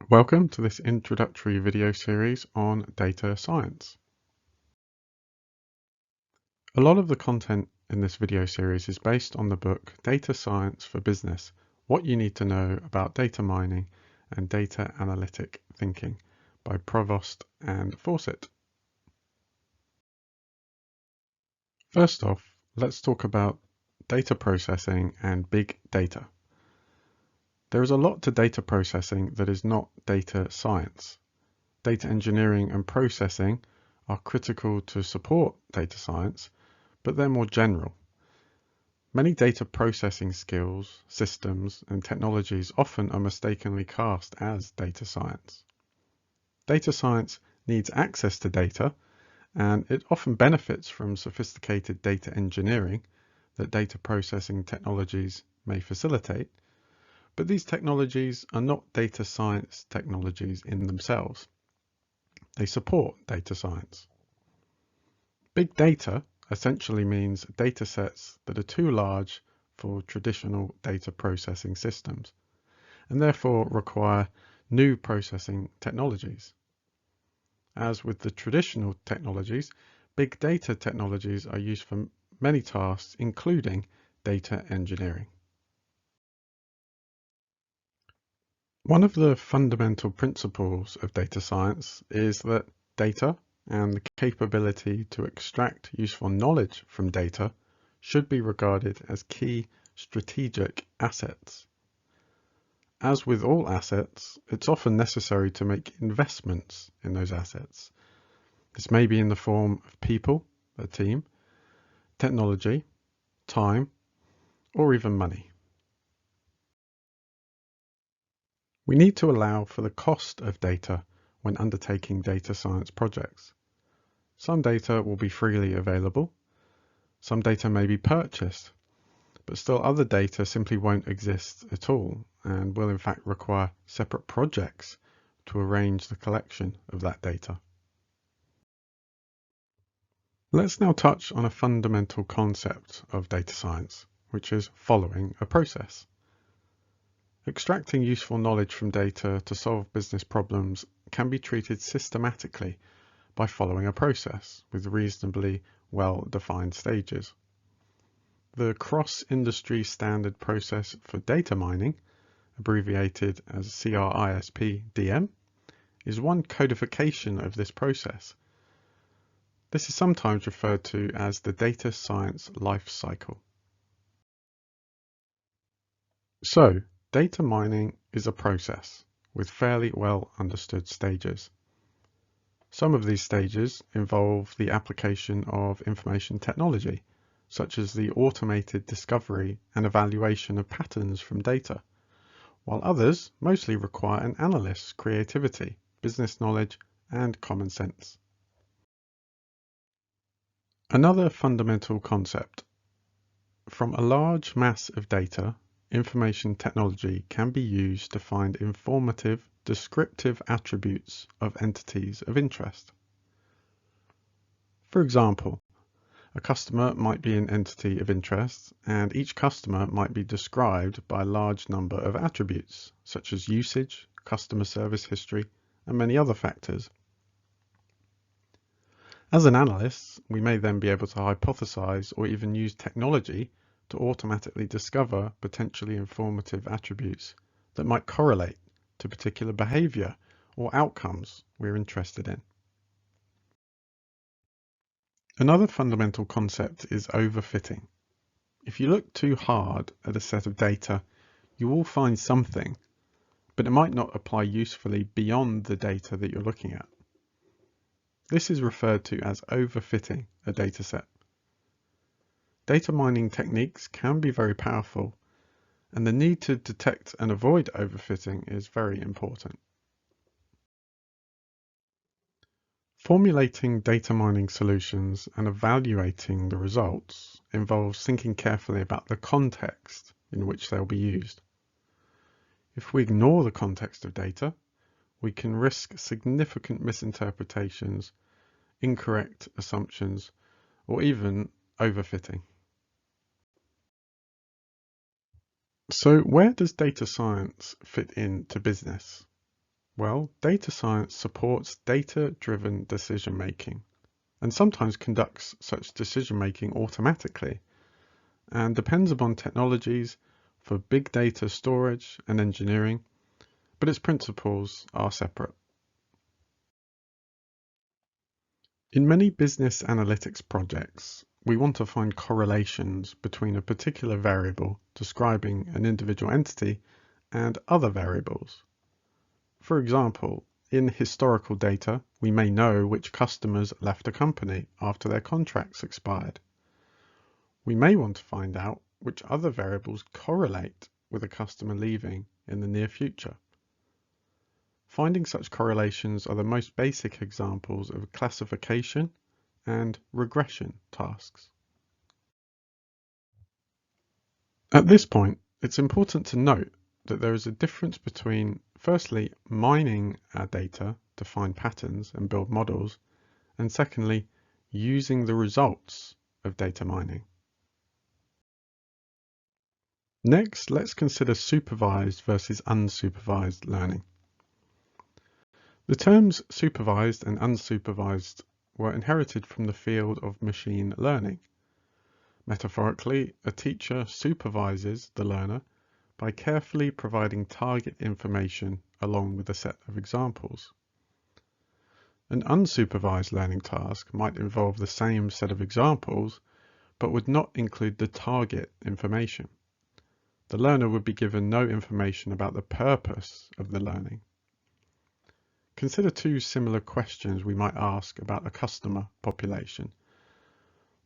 Welcome to this introductory video series on data science. A lot of the content in this video series is based on the book Data Science for Business: What You Need to Know About Data Mining and Data Analytic Thinking by Provost and Fawcett. First off, let's talk about data processing and big data. There is a lot to data processing that is not data science. Data engineering and processing are critical to support data science, but they're more general. Many data processing skills, systems, and technologies often are mistakenly cast as data science. Data science needs access to data, and it often benefits from sophisticated data engineering that data processing technologies may facilitate, but these technologies are not data science technologies in themselves. They support data science. Big data essentially means data sets that are too large for traditional data processing systems, and therefore require new processing technologies. As with the traditional technologies, big data technologies are used for many tasks, including data engineering. One of the fundamental principles of data science is that data and the capability to extract useful knowledge from data should be regarded as key strategic assets. As with all assets, it's often necessary to make investments in those assets. This may be in the form of people, a team, technology, time, or even money. We need to allow for the cost of data when undertaking data science projects. Some data will be freely available, some data may be purchased, but still other data simply won't exist at all and will in fact require separate projects to arrange the collection of that data. Let's now touch on a fundamental concept of data science, which is following a process. Extracting useful knowledge from data to solve business problems can be treated systematically by following a process with reasonably well-defined stages. The cross-industry standard process for data mining, abbreviated as CRISP-DM, is one codification of this process. This is sometimes referred to as the data science life cycle. So, data mining is a process with fairly well understood stages. Some of these stages involve the application of information technology, such as the automated discovery and evaluation of patterns from data, while others mostly require an analyst's creativity, business knowledge, and common sense. Another fundamental concept. From a large mass of data, information technology can be used to find informative, descriptive attributes of entities of interest. For example, a customer might be an entity of interest, and each customer might be described by a large number of attributes, such as usage, customer service history, and many other factors. As an analyst, we may then be able to hypothesize or even use technology to automatically discover potentially informative attributes that might correlate to particular behavior or outcomes we're interested in. Another fundamental concept is overfitting. If you look too hard at a set of data, you will find something, but it might not apply usefully beyond the data that you're looking at. This is referred to as overfitting a dataset. Data mining techniques can be very powerful, and the need to detect and avoid overfitting is very important. Formulating data mining solutions and evaluating the results involves thinking carefully about the context in which they'll be used. If we ignore the context of data, we can risk significant misinterpretations, incorrect assumptions, or even overfitting. So where does data science fit into business? Well, data science supports data-driven decision-making and sometimes conducts such decision-making automatically and depends upon technologies for big data storage and engineering, but its principles are separate. In many business analytics projects, we want to find correlations between a particular variable describing an individual entity and other variables. For example, in historical data, we may know which customers left a company after their contracts expired. We may want to find out which other variables correlate with a customer leaving in the near future. Finding such correlations are the most basic examples of classification and regression tasks. At this point, it's important to note that there is a difference between, firstly, mining our data to find patterns and build models, and secondly, using the results of data mining. Next, let's consider supervised versus unsupervised learning. The terms supervised and unsupervised were inherited from the field of machine learning. Metaphorically, a teacher supervises the learner by carefully providing target information along with a set of examples. An unsupervised learning task might involve the same set of examples, but would not include the target information. The learner would be given no information about the purpose of the learning. Consider two similar questions we might ask about a customer population.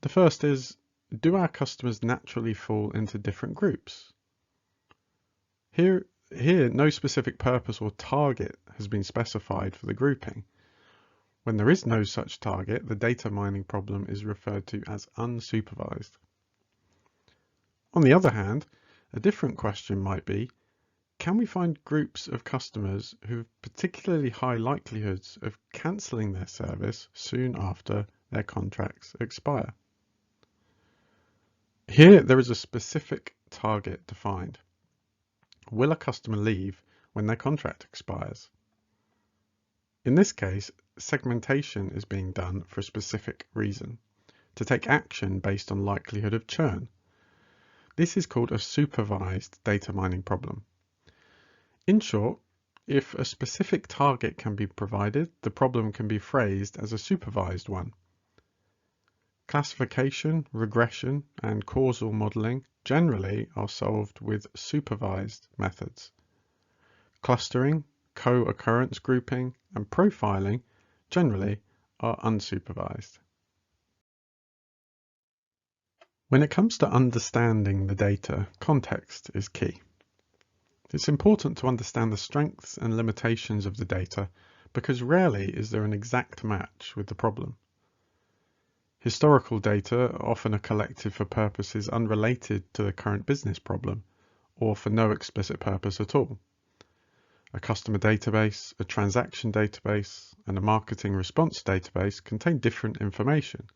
The first is, do our customers naturally fall into different groups? Here, no specific purpose or target has been specified for the grouping. When there is no such target, the data mining problem is referred to as unsupervised. On the other hand, a different question might be, can we find groups of customers who have particularly high likelihoods of cancelling their service soon after their contracts expire? Here, there is a specific target defined. Will a customer leave when their contract expires? In this case, segmentation is being done for a specific reason, to take action based on likelihood of churn. This is called a supervised data mining problem. In short, if a specific target can be provided, the problem can be phrased as a supervised one. Classification, regression, and causal modeling generally are solved with supervised methods. Clustering, co-occurrence grouping, and profiling generally are unsupervised. When it comes to understanding the data, context is key. It's important to understand the strengths and limitations of the data because rarely is there an exact match with the problem. Historical data often are collected for purposes unrelated to the current business problem or for no explicit purpose at all. A customer database, a transaction database, and a marketing response database contain different information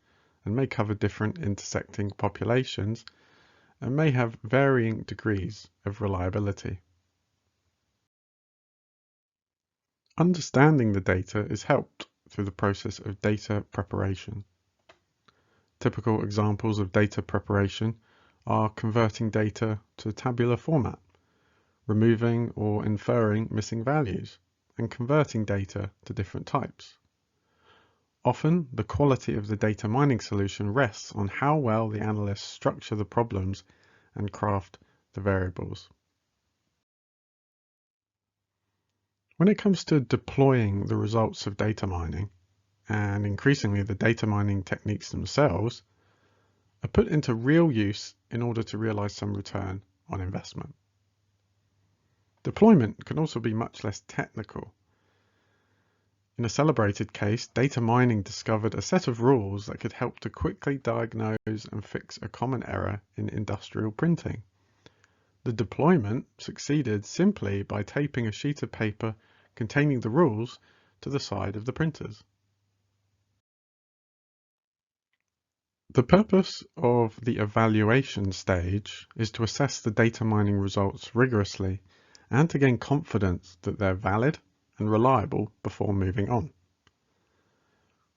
and may cover different intersecting populations and may have varying degrees of reliability. Understanding the data is helped through the process of data preparation. Typical examples of data preparation are converting data to tabular format, removing or inferring missing values, and converting data to different types. Often, the quality of the data mining solution rests on how well the analysts structure the problems and craft the variables. When it comes to deploying the results of data mining, and increasingly the data mining techniques themselves, are put into real use in order to realize some return on investment. Deployment can also be much less technical. In a celebrated case, data mining discovered a set of rules that could help to quickly diagnose and fix a common error in industrial printing. The deployment succeeded simply by taping a sheet of paper containing the rules to the side of the printers. The purpose of the evaluation stage is to assess the data mining results rigorously and to gain confidence that they're valid and reliable before moving on.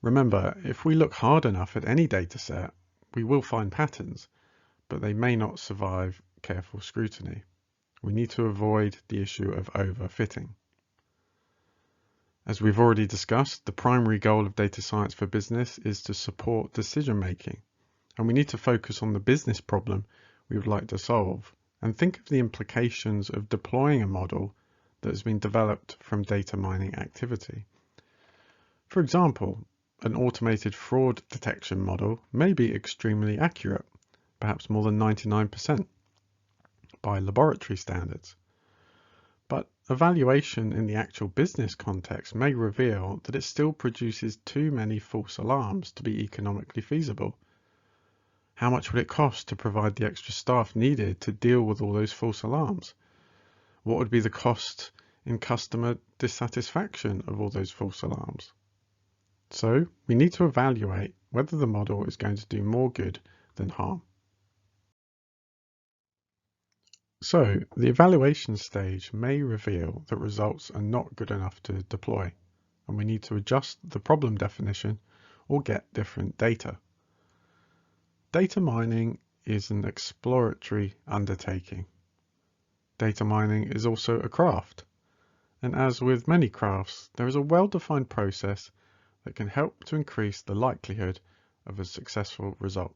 Remember, if we look hard enough at any dataset, we will find patterns, but they may not survive careful scrutiny. We need to avoid the issue of overfitting. As we've already discussed, the primary goal of data science for business is to support decision making, and we need to focus on the business problem we would like to solve and think of the implications of deploying a model that has been developed from data mining activity. For example, an automated fraud detection model may be extremely accurate, perhaps more than 99% by laboratory standards. But evaluation in the actual business context may reveal that it still produces too many false alarms to be economically feasible. How much would it cost to provide the extra staff needed to deal with all those false alarms? What would be the cost in customer dissatisfaction of all those false alarms? So we need to evaluate whether the model is going to do more good than harm. So the evaluation stage may reveal that results are not good enough to deploy, and we need to adjust the problem definition or get different data. Data mining is an exploratory undertaking. Data mining is also a craft, and as with many crafts, there is a well-defined process that can help to increase the likelihood of a successful result.